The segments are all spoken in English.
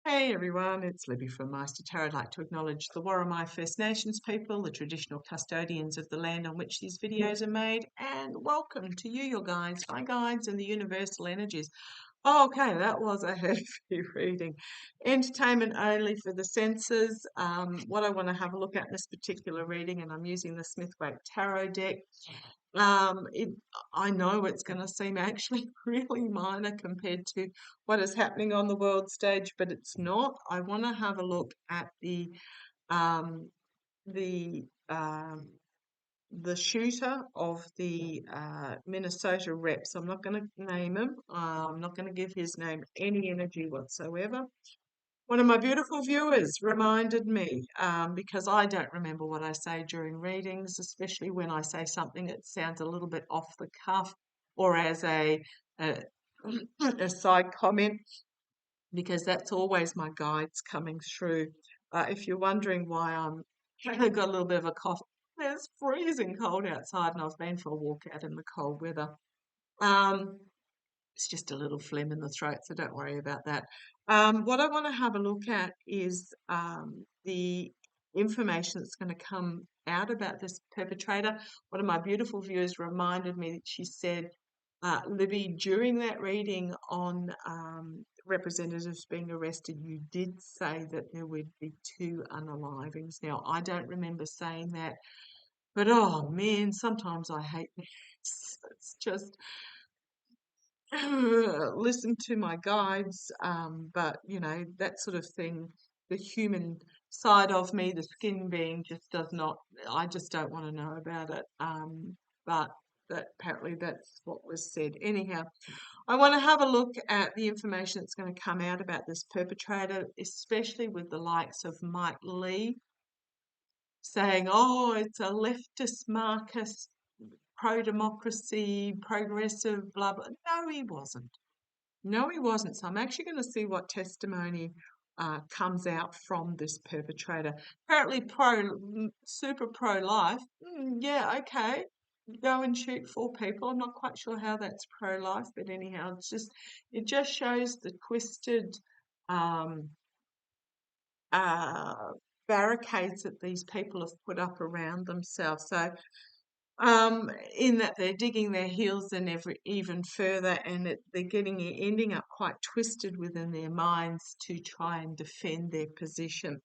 Hey everyone, it's Libby from maighstirtarot. I'd like to acknowledge the Worimi First Nations people, the traditional custodians of the land on which these videos are made, and welcome to you, your guides, my guides, and the universal energies. Okay, that was a heavy reading. Entertainment only for the senses. What I want to have a look at in this particular reading, and I'm using the Smith-Wake Tarot deck. It, I know it's going to seem actually really minor compared to what is happening on the world stage, but it's not. I want to have a look at um, the um, the shooter of the Minnesota rep. So I'm not going to name him. I'm not going to give his name any energy whatsoever. One of my beautiful viewers reminded me, because I don't remember what I say during readings, especially when I say something that sounds a little bit off the cuff or as a, a side comment, because that's always my guides coming through. If you're wondering why I've got a little bit of a cough, it's freezing cold outside and I've been for a walk out in the cold weather. Um, it's just a little phlegm in the throat, so don't worry about that. What I want to have a look at is the information that's going to come out about this perpetrator. One of my beautiful viewers reminded me that she said, Libby, during that reading on representatives being arrested, you did say that there would be 2 unalivings. Now, I don't remember saying that, but oh man, sometimes I hate this. It's just listen to my guides, but you know, that sort of thing, the human side of me, the skin being just does not, I just don't want to know about it. But that apparently that's what was said. Anyhow, I want to have a look at the information that's going to come out about this perpetrator, especially with the likes of Mike Lee saying, oh, it's a leftist Marxist, pro-democracy, progressive, blah, blah. No, he wasn't. No, he wasn't. So I'm actually going to see what testimony comes out from this perpetrator. Apparently, super pro-life. Yeah, okay. Go and shoot 4 people. I'm not quite sure how that's pro-life, but anyhow, it just shows the twisted um, uh, barricades that these people have put up around themselves. So in that they're digging their heels in even further, and they're ending up quite twisted within their minds to try and defend their position.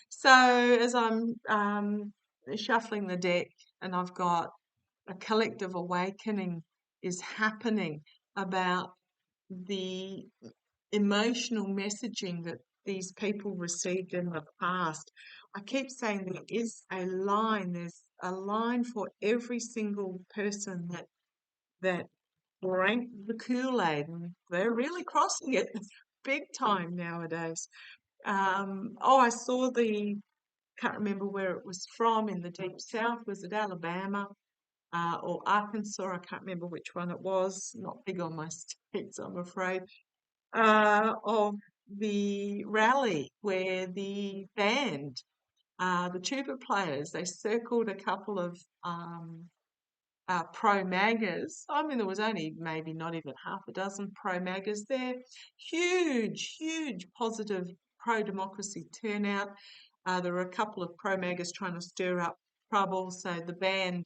So as I'm shuffling the deck, and I've got a collective awakening is happening about the emotional messaging that these people received in the past. I keep saying there is a line, there's a line for every single person that drank the Kool-Aid, and they're really crossing it big time nowadays. I saw can't remember where it was from in the deep south. Was it Alabama? Or Arkansas? I can't remember which one it was. Not big on my states, I'm afraid. Of the rally where the band, the tuba players, they circled a couple of pro-MAGAs. I mean, there was only maybe not even half a dozen pro-MAGAs there. Huge, huge positive pro-democracy turnout. There were a couple of pro-MAGAs trying to stir up trouble, so the band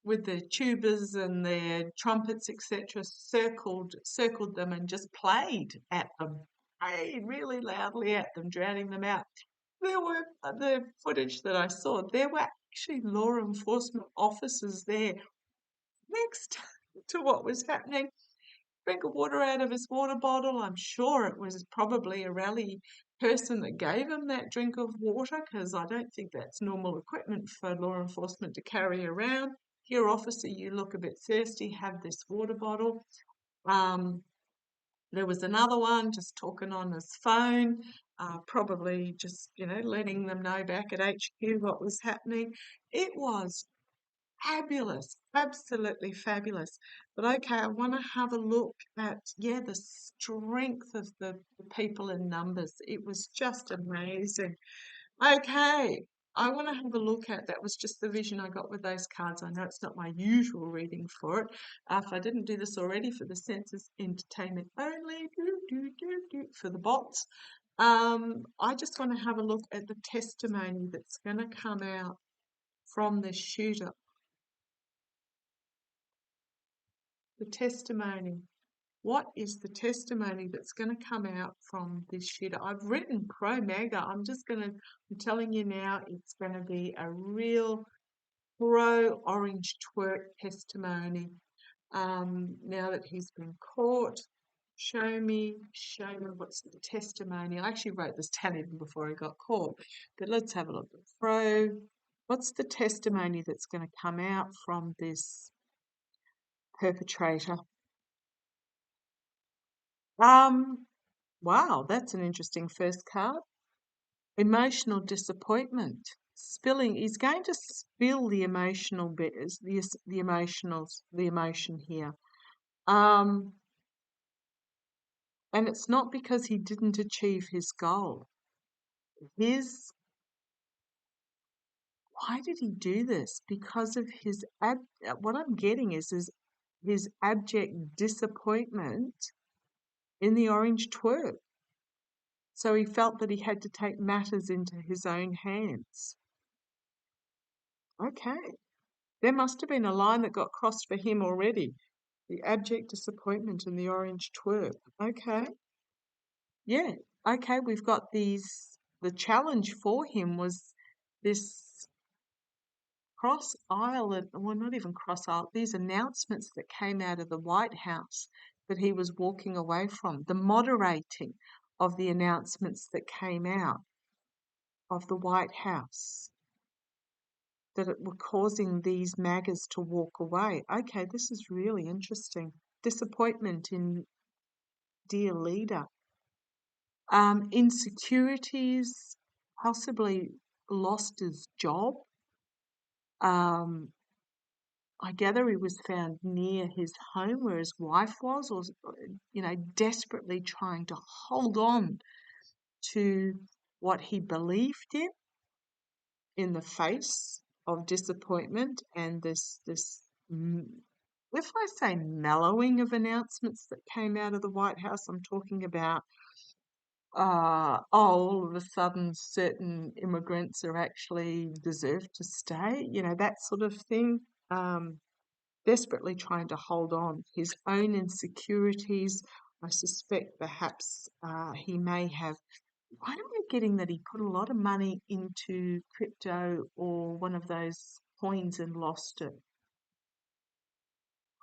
with the tubas and their trumpets, etc., circled them and just played at them, played really loudly at them, drowning them out. There were the footage that I saw. There were actually law enforcement officers there next to what was happening. Drink of water out of his water bottle. I'm sure it was probably a rally person that gave him that drink of water, because I don't think that's normal equipment for law enforcement to carry around. Here, officer, you look a bit thirsty, have this water bottle. There was another one just talking on his phone, probably just, letting them know back at HQ what was happening. It was fabulous, absolutely fabulous. But okay, I want to have a look at, the strength of the people in numbers. It was just amazing. Okay, I want to have a look at, that was just the vision I got with those cards. I know it's not my usual reading for it. If I didn't do this already for the senses entertainment only, for the bots. I just want to have a look at the testimony that's going to come out from the shooter. The testimony. What is the testimony that's going to come out from this shooter? I've written pro mega. I'm telling you now, it's going to be a real pro orange twerk testimony. Now that he's been caught, show me what's the testimony. I actually wrote this down even before I got caught, but let's have a look at pro. What's the testimony that's going to come out from this perpetrator? Wow, that's an interesting first card. Emotional disappointment. Spilling. He's going to spill the emotional bit, the emotion here. And it's not because he didn't achieve his goal. Why did he do this? Because of what I'm getting is his abject disappointment in the orange twerk. So he felt that he had to take matters into his own hands. Okay. There must have been a line that got crossed for him already. The abject disappointment in the orange twerk. Okay. Yeah. Okay, we've got the challenge for him was this cross aisle, well, not even cross aisle, these announcements that came out of the White House that he was walking away from, the moderating of the announcements that came out of the White House, that it were causing these MAGAs to walk away. Okay, this is really interesting. Disappointment in dear leader. Insecurities, possibly lost his job. I gather he was found near his home where his wife was, or, desperately trying to hold on to what he believed in the face of disappointment and this, if I say mellowing of announcements that came out of the White House, I'm talking about, all of a sudden certain immigrants are actually deserve to stay, that sort of thing. Desperately trying to hold on. His own insecurities, I suspect perhaps he may have. Why am I getting that he put a lot of money into crypto or one of those coins and lost it?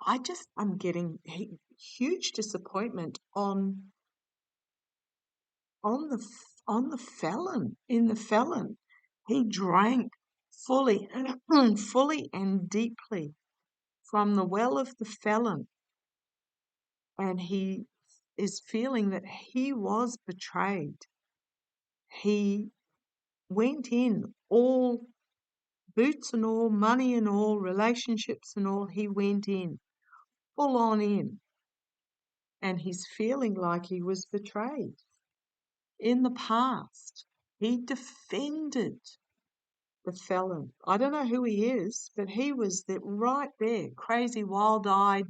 I'm getting huge disappointment on the felon, in the felon. He drank fully and deeply from the well of the felon, and he is feeling that he was betrayed. He went in, all boots and all, money and all, relationships and all, he went in, full on in, and he's feeling like he was betrayed. In the past, he defended the felon. I don't know who he is, but he was right there, crazy, wild-eyed,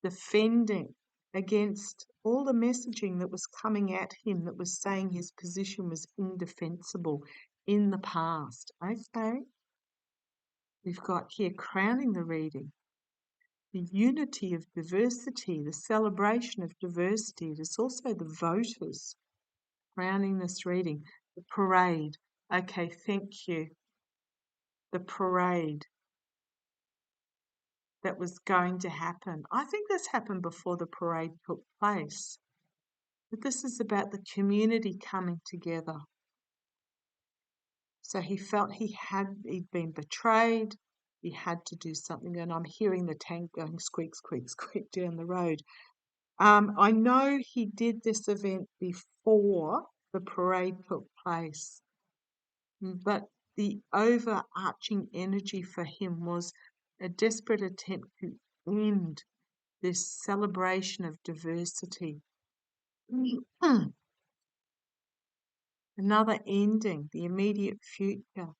defending against all the messaging that was coming at him that was saying his position was indefensible in the past. Okay. We've got here crowning the reading, the unity of diversity, the celebration of diversity. It is also the voters crowning this reading, the parade. Okay, thank you. The parade that was going to happen. I think this happened before the parade took place. But this is about the community coming together. So he felt he'd been betrayed. He had to do something, and I'm hearing the tank going squeak, squeak, squeak down the road. I know he did this event before the parade took place, but the overarching energy for him was a desperate attempt to end this celebration of diversity. Another ending, the immediate future.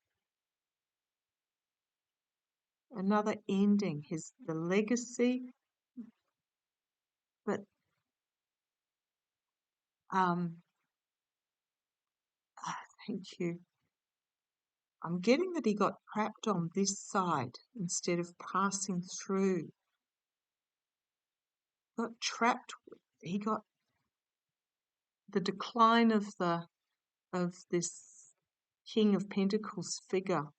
Another ending, the legacy, but Thank you. I'm getting that he got trapped on this side instead of passing through. Got trapped. He got the decline of this King of Pentacles figure.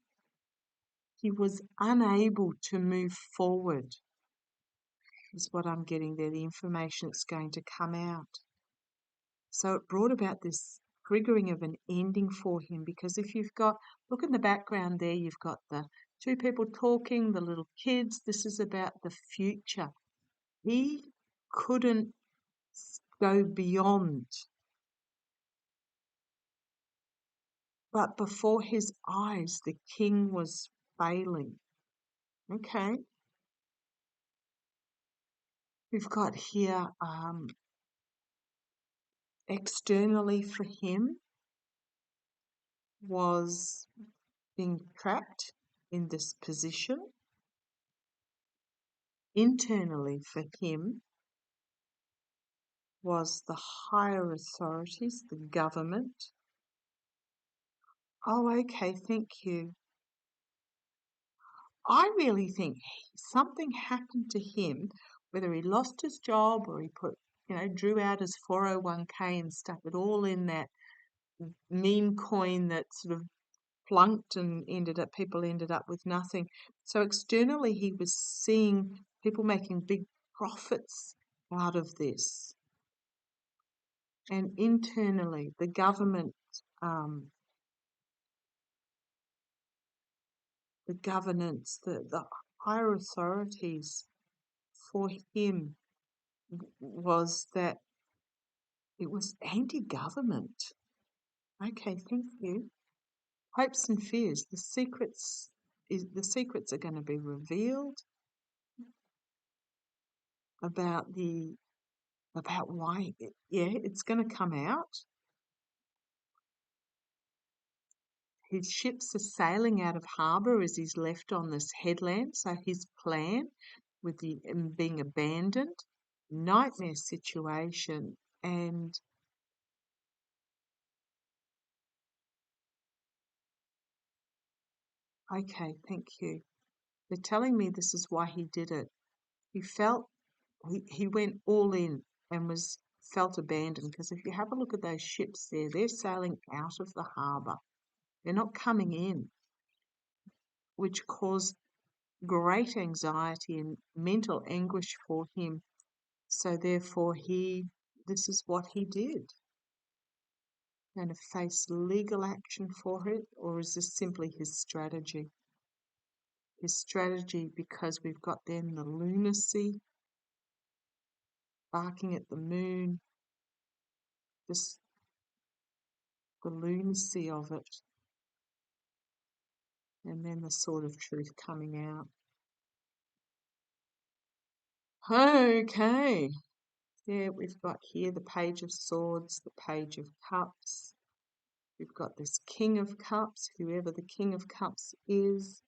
He was unable to move forward, is what I'm getting there, the information that's going to come out. So it brought about this triggering of an ending for him, because if you've got, look in the background there, you've got the two people talking, the little kids. This is about the future. He couldn't go beyond, but before his eyes, the king was failing. Okay. We've got here externally for him was being trapped in this position. Internally for him was the higher authorities, the government. Oh, okay, thank you. I really think something happened to him, whether he lost his job or he drew out his 401k and stuck it all in that meme coin that sort of flunked and people ended up with nothing. So externally he was seeing people making big profits out of this. And internally, the government, the governance, the higher authorities for him was that it was anti-government. Okay, thank you. Hopes and fears. The secrets are going to be revealed about why. It's going to come out. His ships are sailing out of harbour as he's left on this headland. So his plan with being abandoned, nightmare situation, and okay, thank you. They're telling me this is why he did it. He felt he went all in and felt abandoned, because if you have a look at those ships there, they're sailing out of the harbour. They're not coming in, which caused great anxiety and mental anguish for him. So therefore this is what he did. Going to face legal action for it, or is this simply his strategy? His strategy, because we've got then the lunacy, barking at the moon, the lunacy of it, and then the sword of truth coming out. Okay. Yeah, we've got here the Page of Swords, the Page of Cups. We've got this King of Cups, whoever the King of Cups is.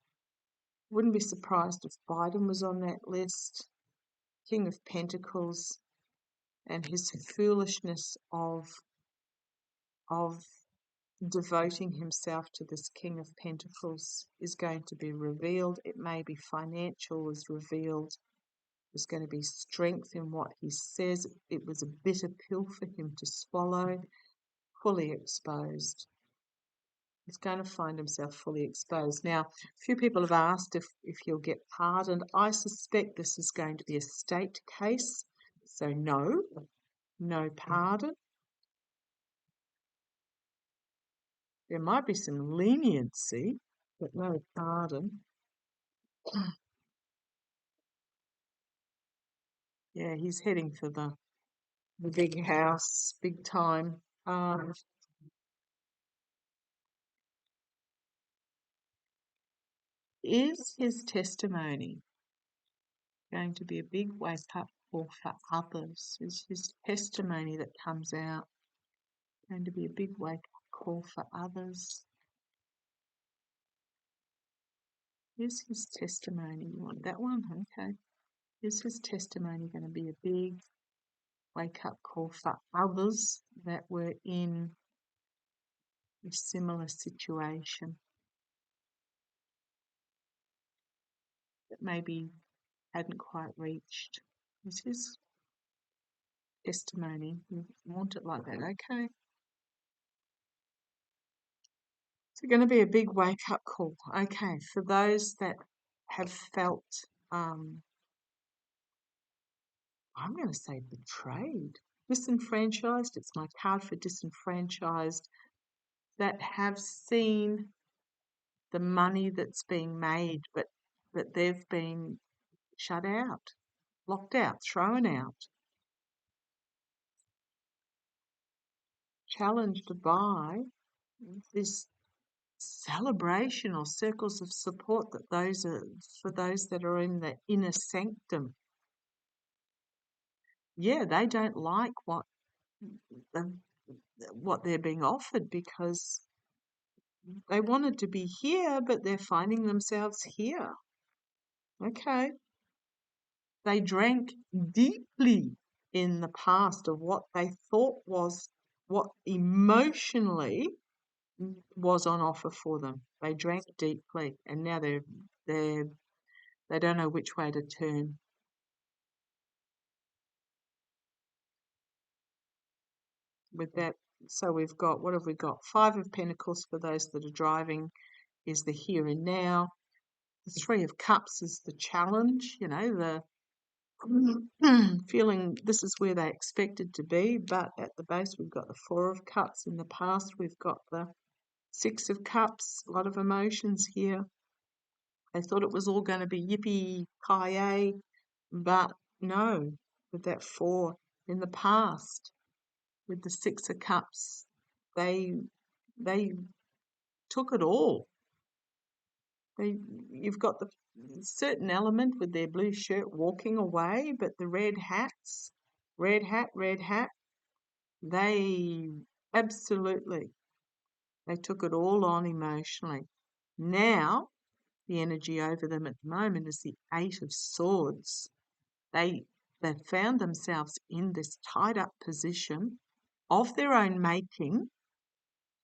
Wouldn't be surprised if Biden was on that list. King of Pentacles, and his foolishness of devoting himself to this King of Pentacles is going to be revealed. It may be financial is revealed. There's going to be strength in what he says. It was a bitter pill for him to swallow, fully exposed. He's going to find himself fully exposed. Now, a few people have asked if he'll get pardoned. I suspect this is going to be a state case. So no pardon. There might be some leniency, but no pardon. Yeah, he's heading for the big house, big time. Is his testimony going to be a big wake-up call for others? Is his testimony that comes out going to be a big wake-up call for others? Is his testimony, you want that one? Okay. Is his testimony going to be a big wake-up call for others that were in a similar situation that maybe hadn't quite reached. This is testimony. You want it like that, okay? It's going to be a big wake-up call, okay, for those that have felt, I'm going to say betrayed, disenfranchised. It's my card for disenfranchised, that have seen the money that's being made, but that they've been shut out, locked out, thrown out, challenged by this celebration or circles of support that those are for those that are in the inner sanctum. Yeah, they don't like what they're being offered because they wanted to be here, but they're finding themselves here. Okay. They drank deeply in the past of what they thought was what emotionally was on offer for them. They drank deeply, and now they don't know which way to turn. With that, so we've got, what have we got? 5 of Pentacles for those that are driving is the here and now. The 3 of Cups is the challenge, the feeling this is where they expected to be, but at the base we've got the 4 of Cups. In the past we've got the 6 of Cups, a lot of emotions here. They thought it was all going to be yippee-ki-yay, but no, with that 4 in the past, with the 6 of Cups, they took it all. You've got the certain element with their blue shirt walking away, but the red hat, they absolutely, they took it all on emotionally. Now, the energy over them at the moment is the 8 of Swords. They found themselves in this tied up position of their own making,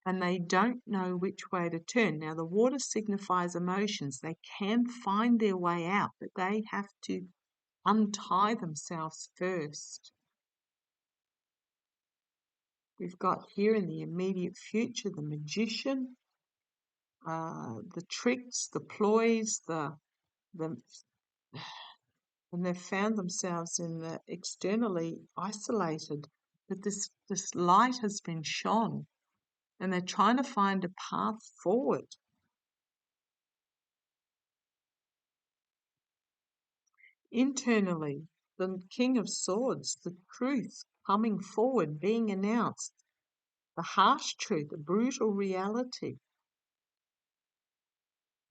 and they don't know which way to turn. Now, the water signifies emotions. They can find their way out, but they have to untie themselves first. We've got here in the immediate future the Magician, the tricks, the ploys, and they've found themselves in the externally isolated. But this light has been shone, and they're trying to find a path forward. Internally, the King of Swords, the truth coming forward, being announced, the harsh truth, the brutal reality.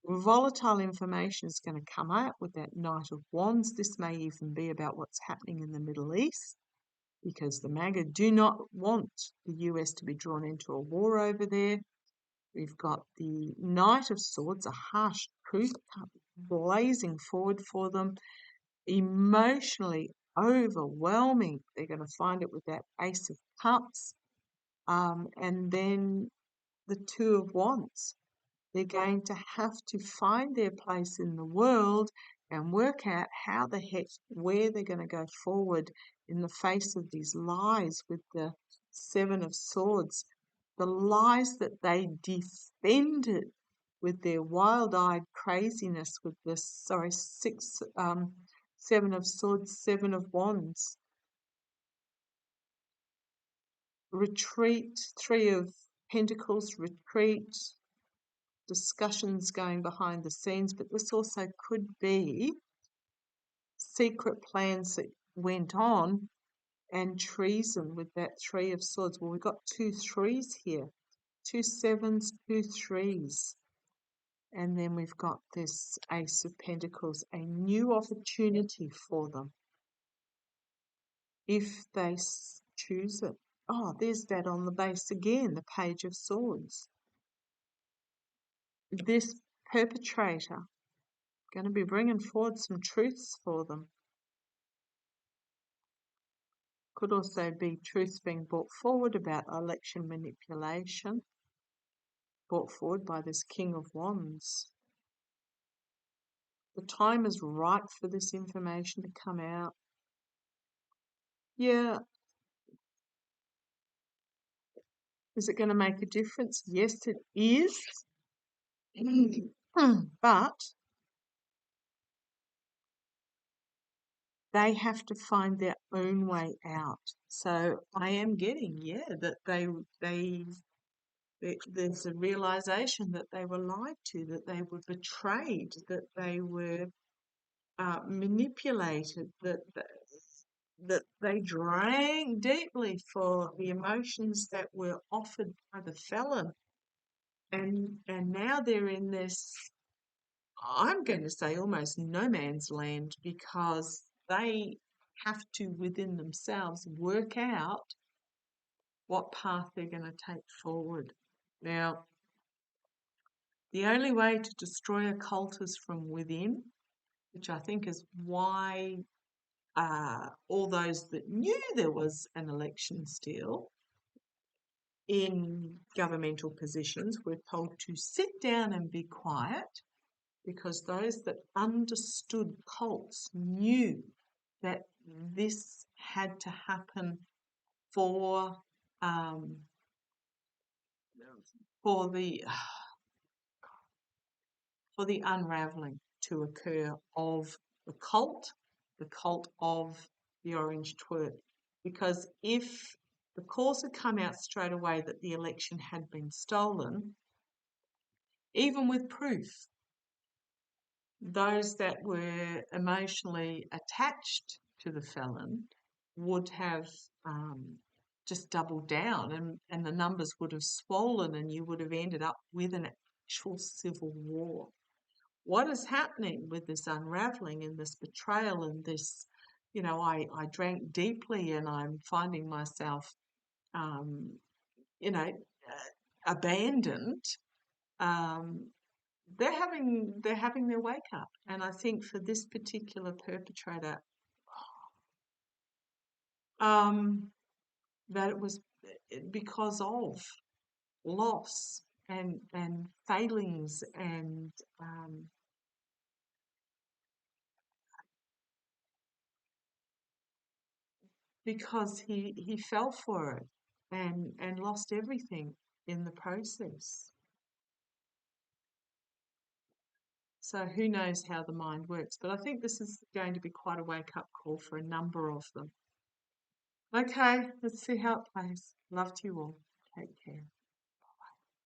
Volatile information is going to come out with that Knight of Wands. This may even be about what's happening in the Middle East, because the MAGA do not want the US to be drawn into a war over there. We've got the Knight of Swords, a harsh truth blazing forward for them, emotionally overwhelming. They're going to find it with that Ace of Cups, and then the 2 of Wands. They're going to have to find their place in the world and work out how the heck, where they're going to go forward in the face of these lies with the 7 of Swords. The lies that they defended with their wild-eyed craziness with the, 7 of Swords, 7 of Wands. Retreat, 3 of Pentacles, retreat, discussions going behind the scenes, but this also could be secret plans that went on and treason with that 3 of Swords. Well, we've got 2 3s here, 2 7s, 2 3s. And then we've got this Ace of Pentacles, a new opportunity for them if they choose it. Oh, there's that on the base again, the Page of Swords. This perpetrator going to be bringing forward some truths for them. Could also be truths being brought forward about election manipulation. brought forward by this King of Wands. The time is right for this information to come out. Yeah. Is it going to make a difference? Yes, it is. But they have to find their own way out. So I am getting, that there's a realization that they were lied to, that they were betrayed, that they were manipulated, that they drank deeply for the emotions that were offered by the felon, and now they're in this, I'm going to say, almost no man's land, because they have to within themselves work out what path they're going to take forward. Now, the only way to destroy a cult is from within, which I think is why all those that knew there was an election still in governmental positions were told to sit down and be quiet, because those that understood cults knew that this had to happen for for the for the unraveling to occur of the cult of the orange twerp. Because if the calls had come out straight away that the election had been stolen, even with proof, those that were emotionally attached to the felon would have just doubled down, and the numbers would have swollen, and you would have ended up with an actual civil war. What is happening with this unraveling and this betrayal and this, I drank deeply and I'm finding myself, abandoned. They're having their wake up, and I think for this particular perpetrator, that it was because of loss and failings and because he fell for it and lost everything in the process. So who knows how the mind works, but I think this is going to be quite a wake-up call for a number of them. Okay, let's see how it plays. Love to you all. Take care.